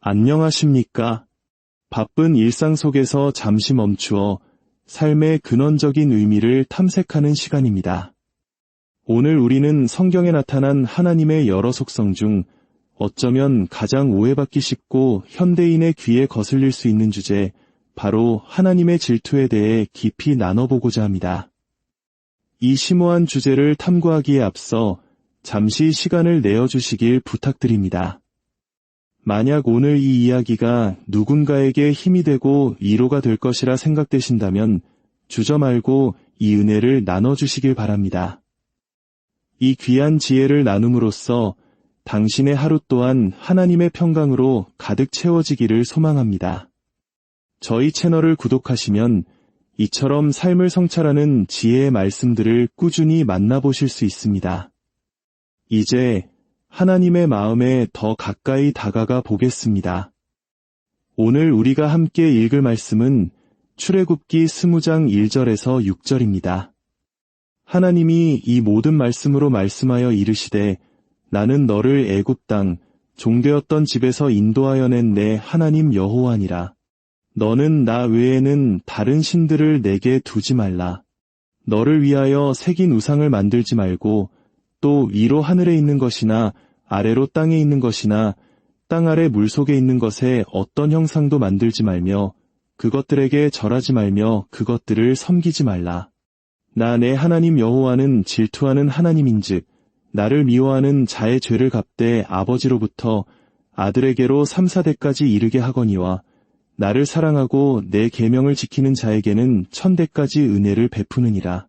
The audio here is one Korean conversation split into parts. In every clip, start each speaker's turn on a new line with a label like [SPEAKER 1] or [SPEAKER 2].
[SPEAKER 1] 안녕하십니까? 바쁜 일상 속에서 잠시 멈추어 삶의 근원적인 의미를 탐색하는 시간입니다. 오늘 우리는 성경에 나타난 하나님의 여러 속성 중 어쩌면 가장 오해받기 쉽고 현대인의 귀에 거슬릴 수 있는 주제, 바로 하나님의 질투에 대해 깊이 나눠보고자 합니다. 이 심오한 주제를 탐구하기에 앞서 잠시 시간을 내어주시길 부탁드립니다. 만약 오늘 이 이야기가 누군가에게 힘이 되고 위로가 될 것이라 생각되신다면 주저 말고 이 은혜를 나눠주시길 바랍니다. 이 귀한 지혜를 나눔으로써 당신의 하루 또한 하나님의 평강으로 가득 채워지기를 소망합니다. 저희 채널을 구독하시면 이처럼 삶을 성찰하는 지혜의 말씀들을 꾸준히 만나보실 수 있습니다. 이제 하나님의 마음에 더 가까이 다가가 보겠습니다. 오늘 우리가 함께 읽을 말씀은 출애굽기 20장 1절에서 6절입니다. 하나님이 이 모든 말씀으로 말씀하여 이르시되 나는 너를 애굽 땅 종되었던 집에서 인도하여 낸 내 하나님 여호와니라. 너는 나 외에는 다른 신들을 내게 두지 말라. 너를 위하여 새긴 우상을 만들지 말고 또 위로 하늘에 있는 것이나 아래로 땅에 있는 것이나 땅 아래 물속에 있는 것에 어떤 형상도 만들지 말며 그것들에게 절하지 말며 그것들을 섬기지 말라. 나 내 하나님 여호와는 질투하는 하나님인즉 나를 미워하는 자의 죄를 갚되 아버지로부터 아들에게로 3, 4대까지 이르게 하거니와 나를 사랑하고 내 계명을 지키는 자에게는 1000대까지 은혜를 베푸느니라.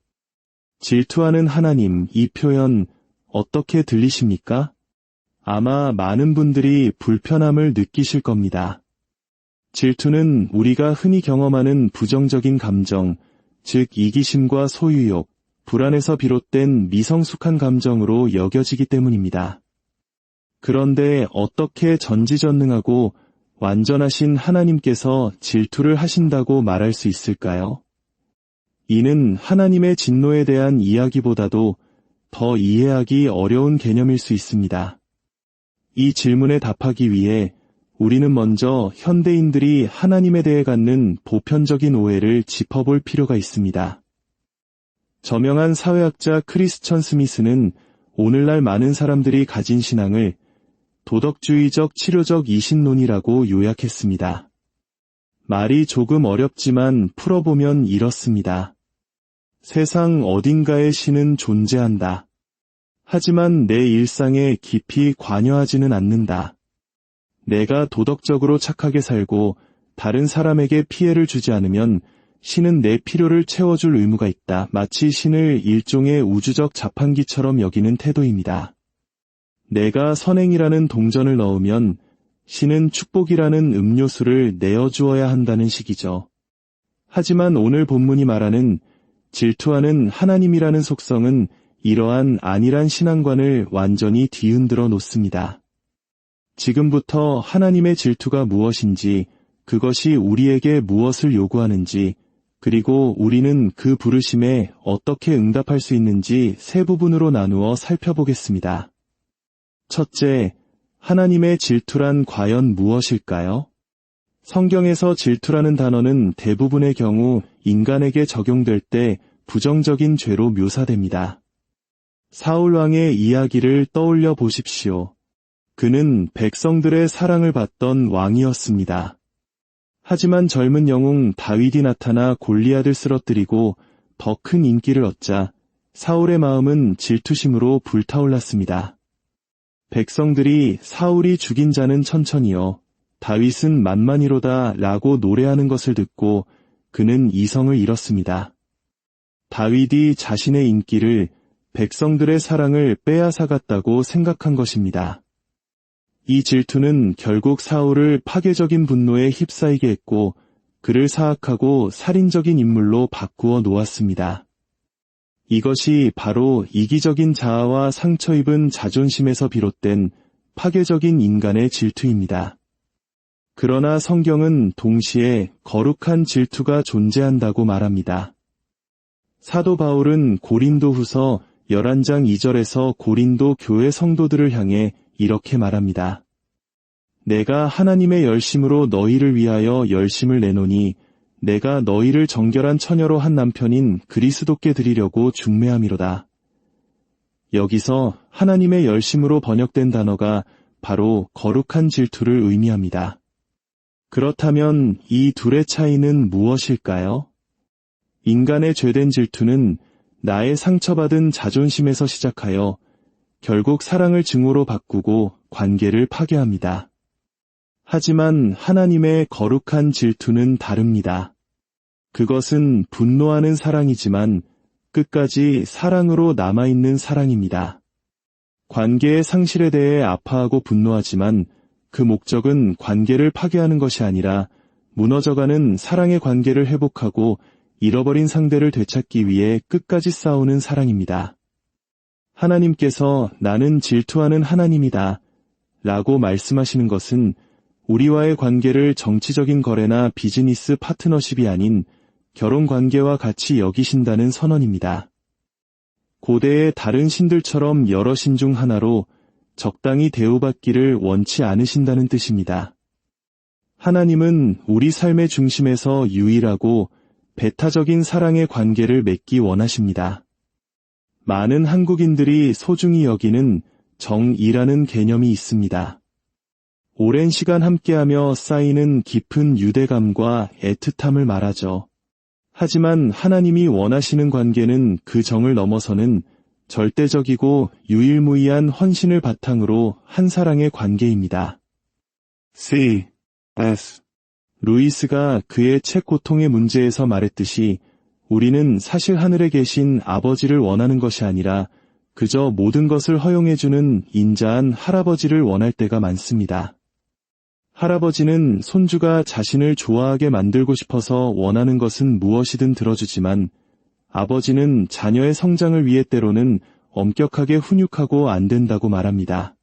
[SPEAKER 1] 질투하는 하나님, 이 표현 어떻게 들리십니까? 아마 많은 분들이 불편함을 느끼실 겁니다. 질투는 우리가 흔히 경험하는 부정적인 감정, 즉 이기심과 소유욕, 불안에서 비롯된 미성숙한 감정으로 여겨지기 때문입니다. 그런데 어떻게 전지전능하고 완전하신 하나님께서 질투를 하신다고 말할 수 있을까요? 이는 하나님의 진노에 대한 이야기보다도 더 이해하기 어려운 개념일 수 있습니다. 이 질문에 답하기 위해 우리는 먼저 현대인들이 하나님에 대해 갖는 보편적인 오해를 짚어볼 필요가 있습니다. 저명한 사회학자 크리스천 스미스는 오늘날 많은 사람들이 가진 신앙을 도덕주의적 치료적 이신론이라고 요약했습니다. 말이 조금 어렵지만 풀어보면 이렇습니다. 세상 어딘가에 신은 존재한다. 하지만 내 일상에 깊이 관여하지는 않는다. 내가 도덕적으로 착하게 살고 다른 사람에게 피해를 주지 않으면 신은 내 필요를 채워줄 의무가 있다. 마치 신을 일종의 우주적 자판기처럼 여기는 태도입니다. 내가 선행이라는 동전을 넣으면 신은 축복이라는 음료수를 내어주어야 한다는 식이죠. 하지만 오늘 본문이 말하는 질투하는 하나님이라는 속성은 이러한 안일한 신앙관을 완전히 뒤흔들어 놓습니다. 지금부터 하나님의 질투가 무엇인지, 그것이 우리에게 무엇을 요구하는지, 그리고 우리는 그 부르심에 어떻게 응답할 수 있는지 세 부분으로 나누어 살펴보겠습니다. 첫째, 하나님의 질투란 과연 무엇일까요? 성경에서 질투라는 단어는 대부분의 경우 인간에게 적용될 때 부정적인 죄로 묘사됩니다. 사울 왕의 이야기를 떠올려 보십시오. 그는 백성들의 사랑을 받던 왕이었습니다. 하지만 젊은 영웅 다윗이 나타나 골리앗을 쓰러뜨리고 더 큰 인기를 얻자 사울의 마음은 질투심으로 불타올랐습니다. 백성들이 사울이 죽인 자는 천천히요, 다윗은 만만히로다 라고 노래하는 것을 듣고 그는 이성을 잃었습니다. 다윗이 자신의 인기를, 백성들의 사랑을 빼앗아갔다고 생각한 것입니다. 이 질투는 결국 사울을 파괴적인 분노에 휩싸이게 했고 그를 사악하고 살인적인 인물로 바꾸어 놓았습니다. 이것이 바로 이기적인 자아와 상처 입은 자존심에서 비롯된 파괴적인 인간의 질투입니다. 그러나 성경은 동시에 거룩한 질투가 존재한다고 말합니다. 사도 바울은 고린도후서 11장 2절에서 고린도 교회 성도들을 향해 이렇게 말합니다. 내가 하나님의 열심으로 너희를 위하여 열심을 내노니 내가 너희를 정결한 처녀로 한 남편인 그리스도께 드리려고 중매함이로다. 여기서 하나님의 열심으로 번역된 단어가 바로 거룩한 질투를 의미합니다. 그렇다면 이 둘의 차이는 무엇일까요? 인간의 죄된 질투는 나의 상처받은 자존심에서 시작하여 결국 사랑을 증오로 바꾸고 관계를 파괴합니다. 하지만 하나님의 거룩한 질투는 다릅니다. 그것은 분노하는 사랑이지만 끝까지 사랑으로 남아있는 사랑입니다. 관계의 상실에 대해 아파하고 분노하지만 그 목적은 관계를 파괴하는 것이 아니라 무너져가는 사랑의 관계를 회복하고 잃어버린 상대를 되찾기 위해 끝까지 싸우는 사랑입니다. 하나님께서 나는 질투하는 하나님이다 라고 말씀하시는 것은 우리와의 관계를 정치적인 거래나 비즈니스 파트너십이 아닌 결혼 관계와 같이 여기신다는 선언입니다. 고대의 다른 신들처럼 여러 신 중 하나로 적당히 대우받기를 원치 않으신다는 뜻입니다. 하나님은 우리 삶의 중심에서 유일하고 배타적인 사랑의 관계를 맺기 원하십니다. 많은 한국인들이 소중히 여기는 정이라는 개념이 있습니다. 오랜 시간 함께하며 쌓이는 깊은 유대감과 애틋함을 말하죠. 하지만 하나님이 원하시는 관계는 그 정을 넘어서는 절대적이고 유일무이한 헌신을 바탕으로 한 사랑의 관계입니다. C.S. 루이스가 그의 책 고통의 문제에서 말했듯이 우리는 사실 하늘에 계신 아버지를 원하는 것이 아니라 그저 모든 것을 허용해주는 인자한 할아버지를 원할 때가 많습니다. 할아버지는 손주가 자신을 좋아하게 만들고 싶어서 원하는 것은 무엇이든 들어주지만 아버지는 자녀의 성장을 위해 때로는 엄격하게 훈육하고 안 된다고 말합니다.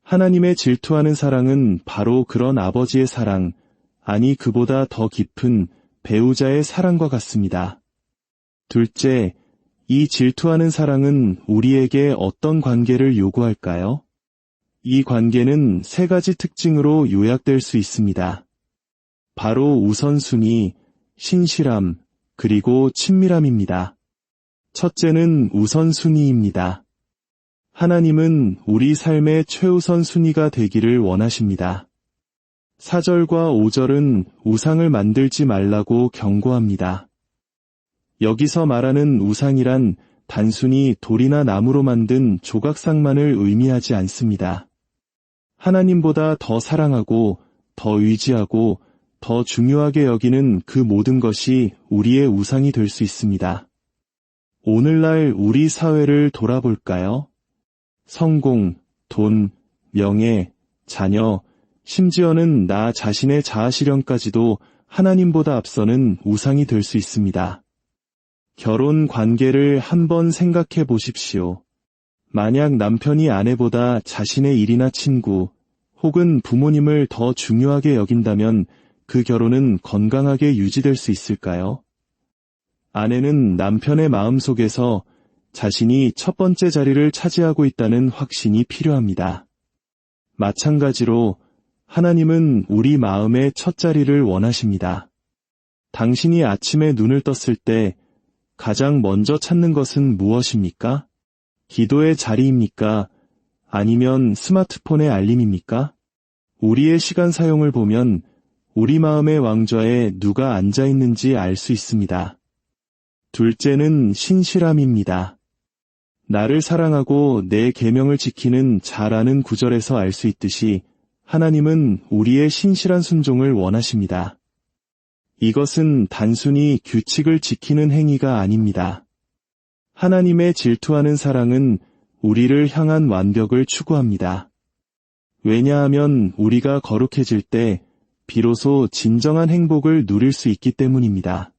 [SPEAKER 1] 하나님의 질투하는 사랑은 바로 그런 아버지의 사랑, 아니 그보다 더 깊은 배우자의 사랑과 같습니다. 둘째, 이 질투하는 사랑은 우리에게 어떤 관계를 요구할까요? 이 관계는 세 가지 특징으로 요약될 수 있습니다. 바로 우선순위, 신실함, 그리고 친밀함입니다. 첫째는 우선순위입니다. 하나님은 우리 삶의 최우선 순위가 되기를 원하십니다. 4절과 5절은 우상을 만들지 말라고 경고합니다. 여기서 말하는 우상이란 단순히 돌이나 나무로 만든 조각상만을 의미하지 않습니다. 하나님보다 더 사랑하고, 더 의지하고, 더 중요하게 여기는 그 모든 것이 우리의 우상이 될 수 있습니다. 오늘날 우리 사회를 돌아볼까요? 성공, 돈, 명예, 자녀, 심지어는 나 자신의 자아실현까지도 하나님보다 앞서는 우상이 될 수 있습니다. 결혼 관계를 한번 생각해 보십시오. 만약 남편이 아내보다 자신의 일이나 친구, 혹은 부모님을 더 중요하게 여긴다면 그 결혼은 건강하게 유지될 수 있을까요? 아내는 남편의 마음속에서 자신이 첫 번째 자리를 차지하고 있다는 확신이 필요합니다. 마찬가지로 하나님은 우리 마음의 첫 자리를 원하십니다. 당신이 아침에 눈을 떴을 때 가장 먼저 찾는 것은 무엇입니까? 기도의 자리입니까? 아니면 스마트폰의 알림입니까? 우리의 시간 사용을 보면 우리 마음의 왕좌에 누가 앉아 있는지 알 수 있습니다. 둘째는 신실함입니다. 나를 사랑하고 내 계명을 지키는 잘 아는 구절에서 알 수 있듯이 하나님은 우리의 신실한 순종을 원하십니다. 이것은 단순히 규칙을 지키는 행위가 아닙니다. 하나님의 질투하는 사랑은 우리를 향한 완벽을 추구합니다. 왜냐하면 우리가 거룩해질 때 비로소 진정한 행복을 누릴 수 있기 때문입니다.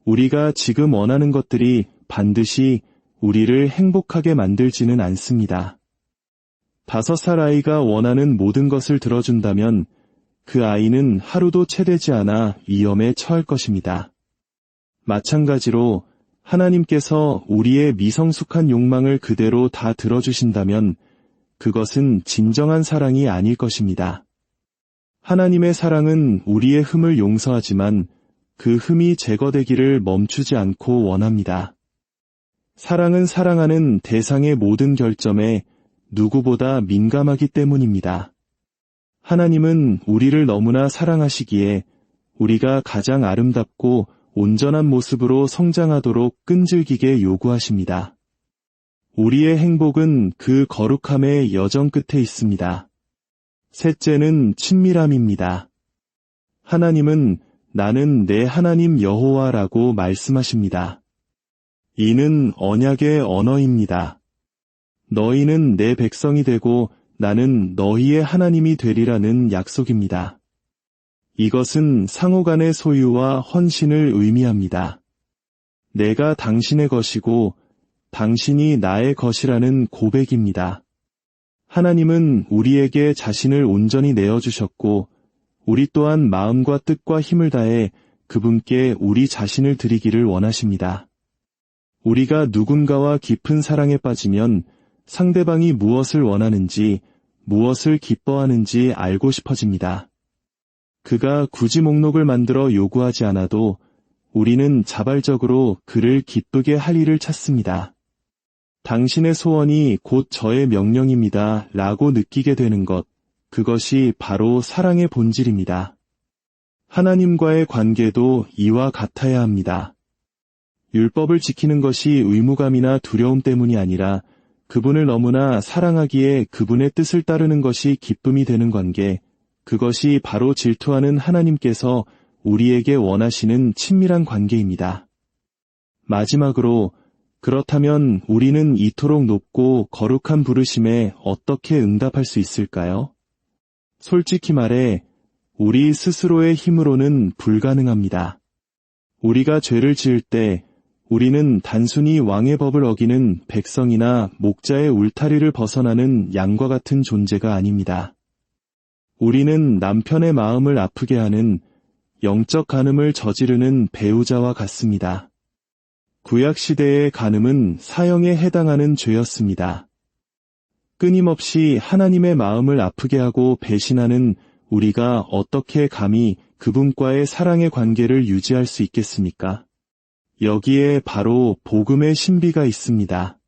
[SPEAKER 1] 우리가 지금 원하는 것들이 반드시 우리를 행복하게 만들지는 않습니다. 5살 아이가 원하는 모든 것을 들어준다면 그 아이는 하루도 채되지 않아 위험에 처할 것입니다. 마찬가지로 하나님께서 우리의 미성숙한 욕망을 그대로 다 들어주신다면 그것은 진정한 사랑이 아닐 것입니다. 하나님의 사랑은 우리의 흠을 용서하지만 그 흠이 제거되기를 멈추지 않고 원합니다. 사랑은 사랑하는 대상의 모든 결점에 누구보다 민감하기 때문입니다. 하나님은 우리를 너무나 사랑하시기에 우리가 가장 아름답고 온전한 모습으로 성장하도록 끈질기게 요구하십니다. 우리의 행복은 그 거룩함의 여정 끝에 있습니다. 셋째는 친밀함입니다. 하나님은 나는 내 하나님 여호와라고 말씀하십니다. 이는 언약의 언어입니다. 너희는 내 백성이 되고 나는 너희의 하나님이 되리라는 약속입니다. 이것은 상호 간의 소유와 헌신을 의미합니다. 내가 당신의 것이고 당신이 나의 것이라는 고백입니다. 하나님은 우리에게 자신을 온전히 내어주셨고 우리 또한 마음과 뜻과 힘을 다해 그분께 우리 자신을 드리기를 원하십니다. 우리가 누군가와 깊은 사랑에 빠지면 상대방이 무엇을 원하는지, 무엇을 기뻐하는지 알고 싶어집니다. 그가 굳이 목록을 만들어 요구하지 않아도 우리는 자발적으로 그를 기쁘게 할 일을 찾습니다. 당신의 소원이 곧 저의 명령입니다. 라고 느끼게 되는 것, 그것이 바로 사랑의 본질입니다. 하나님과의 관계도 이와 같아야 합니다. 율법을 지키는 것이 의무감이나 두려움 때문이 아니라 그분을 너무나 사랑하기에 그분의 뜻을 따르는 것이 기쁨이 되는 관계, 그것이 바로 질투하는 하나님께서 우리에게 원하시는 친밀한 관계입니다. 마지막으로, 그렇다면 우리는 이토록 높고 거룩한 부르심에 어떻게 응답할 수 있을까요? 솔직히 말해, 우리 스스로의 힘으로는 불가능합니다. 우리가 죄를 지을 때, 우리는 단순히 왕의 법을 어기는 백성이나 목자의 울타리를 벗어나는 양과 같은 존재가 아닙니다. 우리는 남편의 마음을 아프게 하는 영적 간음을 저지르는 배우자와 같습니다. 구약시대의 간음은 사형에 해당하는 죄였습니다. 끊임없이 하나님의 마음을 아프게 하고 배신하는 우리가 어떻게 감히 그분과의 사랑의 관계를 유지할 수 있겠습니까? 여기에 바로 복음의 신비가 있습니다.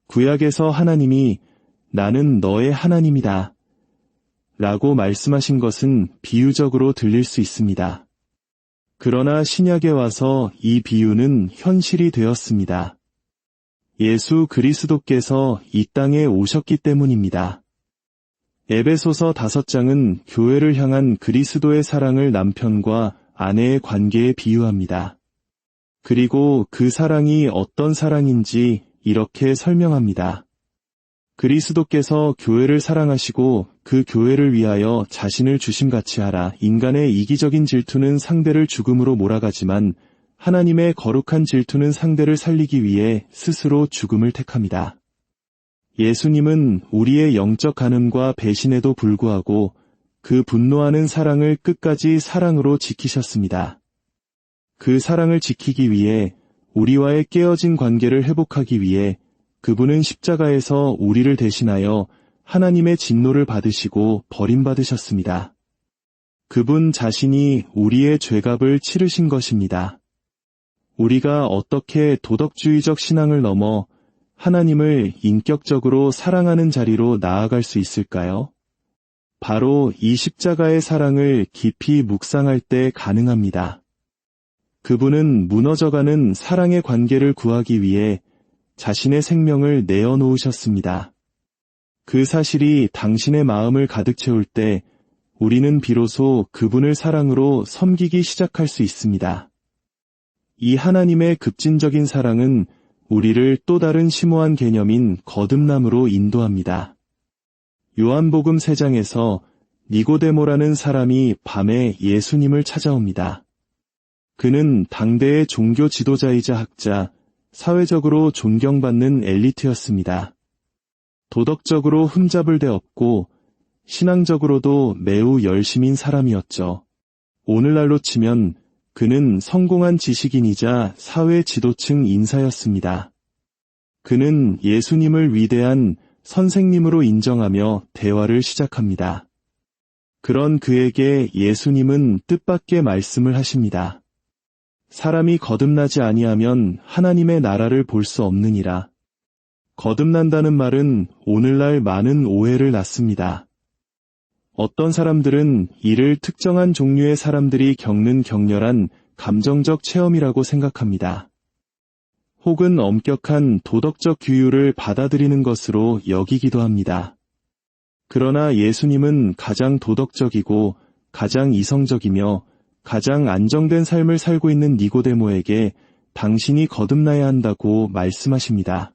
[SPEAKER 1] 구약에서 하나님이 나는 너의 하나님이다 라고 말씀하신 것은 비유적으로 들릴 수 있습니다. 그러나 신약에 와서 이 비유는 현실이 되었습니다. 예수 그리스도께서 이 땅에 오셨기 때문입니다. 에베소서 5장은 교회를 향한 그리스도의 사랑을 남편과 아내의 관계에 비유합니다. 그리고 그 사랑이 어떤 사랑인지 이렇게 설명합니다. 그리스도께서 교회를 사랑하시고 그 교회를 위하여 자신을 주심같이 하라. 인간의 이기적인 질투는 상대를 죽음으로 몰아가지만 하나님의 거룩한 질투는 상대를 살리기 위해 스스로 죽음을 택합니다. 예수님은 우리의 영적 간음과 배신에도 불구하고 그 분노하는 사랑을 끝까지 사랑으로 지키셨습니다. 그 사랑을 지키기 위해 우리와의 깨어진 관계를 회복하기 위해 그분은 십자가에서 우리를 대신하여 하나님의 진노를 받으시고 버림받으셨습니다. 그분 자신이 우리의 죄값을 치르신 것입니다. 우리가 어떻게 도덕주의적 신앙을 넘어 하나님을 인격적으로 사랑하는 자리로 나아갈 수 있을까요? 바로 이 십자가의 사랑을 깊이 묵상할 때 가능합니다. 그분은 무너져가는 사랑의 관계를 구하기 위해 자신의 생명을 내어놓으셨습니다. 그 사실이 당신의 마음을 가득 채울 때 우리는 비로소 그분을 사랑으로 섬기기 시작할 수 있습니다. 이 하나님의 급진적인 사랑은 우리를 또 다른 심오한 개념인 거듭남으로 인도합니다. 요한복음 3장에서 니고데모라는 사람이 밤에 예수님을 찾아옵니다. 그는 당대의 종교 지도자이자 학자, 사회적으로 존경받는 엘리트였습니다. 도덕적으로 흠잡을 데 없고 신앙적으로도 매우 열심인 사람이었죠. 오늘날로 치면 그는 성공한 지식인이자 사회 지도층 인사였습니다. 그는 예수님을 위대한 선생님으로 인정하며 대화를 시작합니다. 그런 그에게 예수님은 뜻밖의 말씀을 하십니다. 사람이 거듭나지 아니하면 하나님의 나라를 볼 수 없느니라. 거듭난다는 말은 오늘날 많은 오해를 낳습니다. 어떤 사람들은 이를 특정한 종류의 사람들이 겪는 격렬한 감정적 체험이라고 생각합니다. 혹은 엄격한 도덕적 규율을 받아들이는 것으로 여기기도 합니다. 그러나 예수님은 가장 도덕적이고 가장 이성적이며 가장 안정된 삶을 살고 있는 니고데모에게 당신이 거듭나야 한다고 말씀하십니다.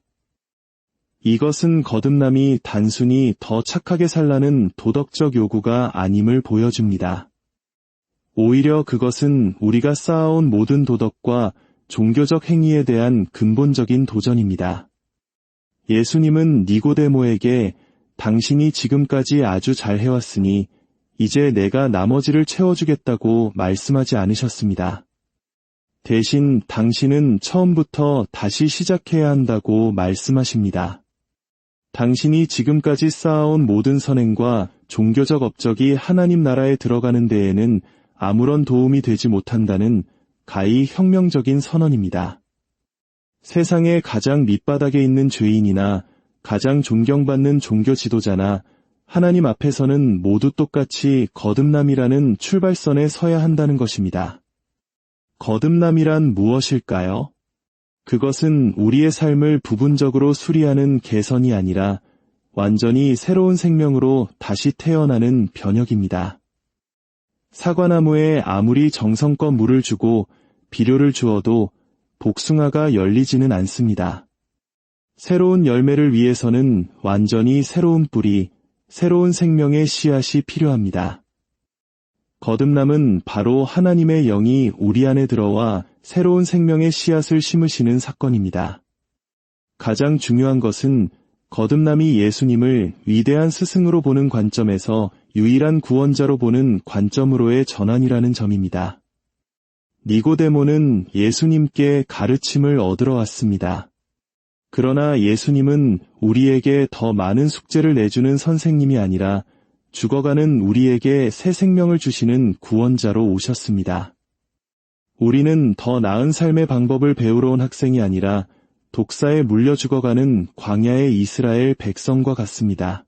[SPEAKER 1] 이것은 거듭남이 단순히 더 착하게 살라는 도덕적 요구가 아님을 보여줍니다. 오히려 그것은 우리가 쌓아온 모든 도덕과 종교적 행위에 대한 근본적인 도전입니다. 예수님은 니고데모에게 당신이 지금까지 아주 잘 해왔으니 이제 내가 나머지를 채워주겠다고 말씀하지 않으셨습니다. 대신 당신은 처음부터 다시 시작해야 한다고 말씀하십니다. 당신이 지금까지 쌓아온 모든 선행과 종교적 업적이 하나님 나라에 들어가는 데에는 아무런 도움이 되지 못한다는 가히 혁명적인 선언입니다. 세상의 가장 밑바닥에 있는 죄인이나 가장 존경받는 종교 지도자나 하나님 앞에서는 모두 똑같이 거듭남이라는 출발선에 서야 한다는 것입니다. 거듭남이란 무엇일까요? 그것은 우리의 삶을 부분적으로 수리하는 개선이 아니라 완전히 새로운 생명으로 다시 태어나는 변혁입니다. 사과나무에 아무리 정성껏 물을 주고 비료를 주어도 복숭아가 열리지는 않습니다. 새로운 열매를 위해서는 완전히 새로운 뿌리, 새로운 생명의 씨앗이 필요합니다. 거듭남은 바로 하나님의 영이 우리 안에 들어와 새로운 생명의 씨앗을 심으시는 사건입니다. 가장 중요한 것은 거듭남이 예수님을 위대한 스승으로 보는 관점에서 유일한 구원자로 보는 관점으로의 전환이라는 점입니다. 니고데모는 예수님께 가르침을 얻으러 왔습니다. 그러나 예수님은 우리에게 더 많은 숙제를 내주는 선생님이 아니라 죽어가는 우리에게 새 생명을 주시는 구원자로 오셨습니다. 우리는 더 나은 삶의 방법을 배우러 온 학생이 아니라 독사에 물려 죽어가는 광야의 이스라엘 백성과 같습니다.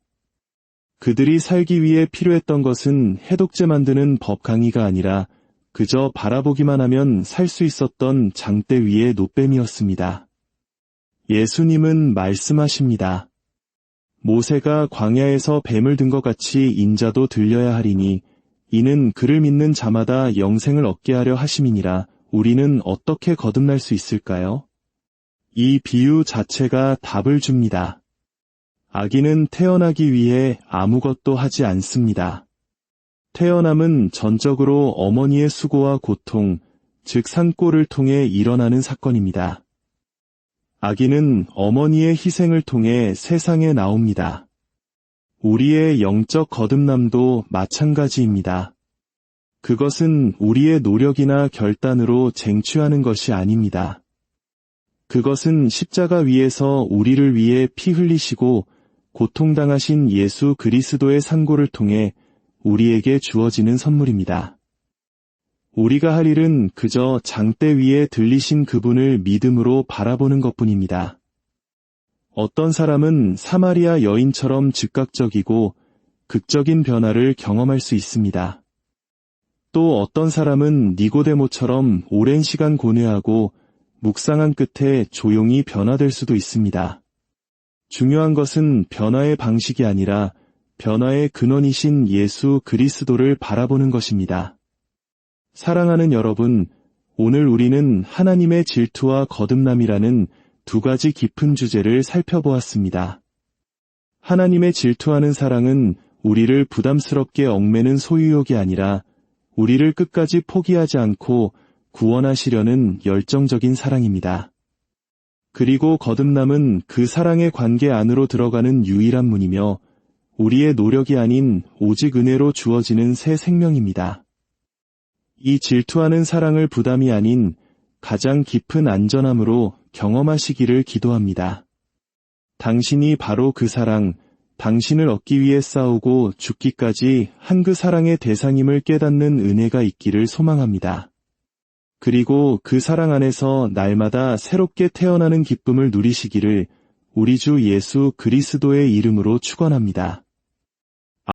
[SPEAKER 1] 그들이 살기 위해 필요했던 것은 해독제 만드는 법 강의가 아니라 그저 바라보기만 하면 살 수 있었던 장대 위의 노뱀이었습니다. 예수님은 말씀하십니다. 모세가 광야에서 뱀을 든 것 같이 인자도 들려야 하리니 이는 그를 믿는 자마다 영생을 얻게 하려 하심이니라. 우리는 어떻게 거듭날 수 있을까요? 이 비유 자체가 답을 줍니다. 아기는 태어나기 위해 아무것도 하지 않습니다. 태어남은 전적으로 어머니의 수고와 고통, 즉 산골을 통해 일어나는 사건입니다. 아기는 어머니의 희생을 통해 세상에 나옵니다. 우리의 영적 거듭남도 마찬가지입니다. 그것은 우리의 노력이나 결단으로 쟁취하는 것이 아닙니다. 그것은 십자가 위에서 우리를 위해 피 흘리시고 고통당하신 예수 그리스도의 상고를 통해 우리에게 주어지는 선물입니다. 우리가 할 일은 그저 장대 위에 들리신 그분을 믿음으로 바라보는 것뿐입니다. 어떤 사람은 사마리아 여인처럼 즉각적이고 극적인 변화를 경험할 수 있습니다. 또 어떤 사람은 니고데모처럼 오랜 시간 고뇌하고 묵상한 끝에 조용히 변화될 수도 있습니다. 중요한 것은 변화의 방식이 아니라 변화의 근원이신 예수 그리스도를 바라보는 것입니다. 사랑하는 여러분, 오늘 우리는 하나님의 질투와 거듭남이라는 두 가지 깊은 주제를 살펴보았습니다. 하나님의 질투하는 사랑은 우리를 부담스럽게 얽매는 소유욕이 아니라 우리를 끝까지 포기하지 않고 구원하시려는 열정적인 사랑입니다. 그리고 거듭남은 그 사랑의 관계 안으로 들어가는 유일한 문이며 우리의 노력이 아닌 오직 은혜로 주어지는 새 생명입니다. 이 질투하는 사랑을 부담이 아닌 가장 깊은 안전함으로 경험하시기를 기도합니다. 당신이 바로 그 사랑, 당신을 얻기 위해 싸우고 죽기까지 한 그 사랑의 대상임을 깨닫는 은혜가 있기를 소망합니다. 그리고 그 사랑 안에서 날마다 새롭게 태어나는 기쁨을 누리시기를 우리 주 예수 그리스도의 이름으로 축원합니다.